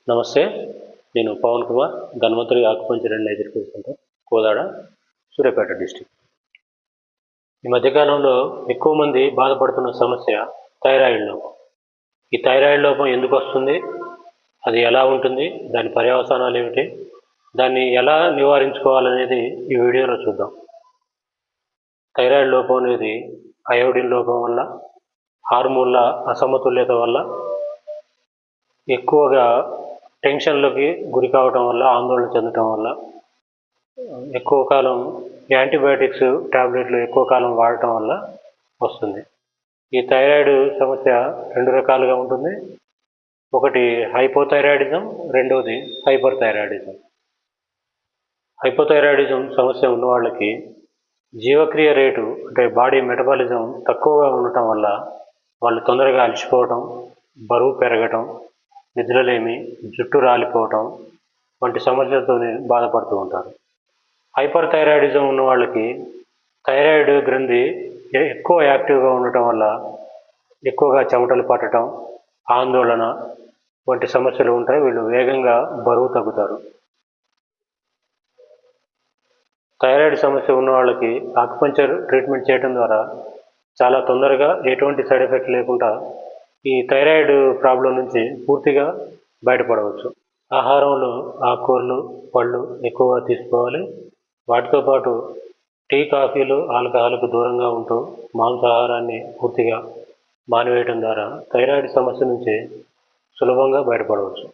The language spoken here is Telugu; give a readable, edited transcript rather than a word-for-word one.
నమస్తే. నేను Pavan Kumar, Dhanvantari acupuncture and nature centre, Kodad, Suryapet district. ఈ మధ్యకాలంలో ఎక్కువ మంది బాధపడుతున్న సమస్య థైరాయిడ్ లోపం. ఈ థైరాయిడ్ లోపం ఎందుకు వస్తుంది, అది ఎలా ఉంటుంది, దాని పర్యవసానాలు ఏమిటి, దాన్ని ఎలా నివారించుకోవాలనేది ఈ వీడియోలో చూద్దాం. థైరాయిడ్ లోపం అనేది అయోడిన్ లోపం వల్ల, హార్మోన్ల అసమతుల్యత వల్ల, ఎక్కువగా టెన్షన్లకి గురి కావటం వల్ల, ఆందోళన చెందటం వల్ల, ఎక్కువ కాలం యాంటీబయాటిక్స్ టాబ్లెట్లు ఎక్కువ కాలం వాడటం వల్ల వస్తుంది. ఈ థైరాయిడ్ సమస్య రెండు రకాలుగా ఉంటుంది. ఒకటి హైపోథైరాయిడిజం, రెండవది హైపర్ థైరాయిడిజం. హైపోథైరాయిడిజం సమస్య ఉన్న వాళ్ళకి జీవక్రియ రేటు అంటే బాడీ మెటబాలిజం తక్కువగా ఉండటం వల్ల వాళ్ళు తొందరగా అలసిపోవటం, బరువు పెరగటం, నిద్రలేమి, జుట్టు రాలిపోవటం వంటి సమస్యలతో బాధపడుతూ ఉంటారు. హైపర్ థైరాయిడిజం ఉన్న వాళ్ళకి థైరాయిడ్ గ్రంథి ఎక్కువ యాక్టివ్గా ఉండటం వల్ల ఎక్కువగా చెమటలు పట్టడం, ఆందోళన వంటి సమస్యలు ఉంటాయి. వీళ్ళు వేగంగా బరువు తగ్గుతారు. థైరాయిడ్ సమస్య ఉన్న వాళ్ళకి ఆకుపంచర్ ట్రీట్మెంట్ చేయడం ద్వారా చాలా తొందరగా ఎటువంటి సైడ్ ఎఫెక్ట్ లేకుండా ఈ థైరాయిడ్ ప్రాబ్లం నుంచి పూర్తిగా బయటపడవచ్చు. ఆహారంలో ఆకుకూరలు, పళ్ళు ఎక్కువగా తీసుకోవాలి. వాటితో పాటు టీ, కాఫీలు, ఆల్కహాల్కు దూరంగా ఉంటూ మాంసాహారాన్ని పూర్తిగా మానివేయడం ద్వారా థైరాయిడ్ సమస్య నుంచి సులభంగా బయటపడవచ్చు.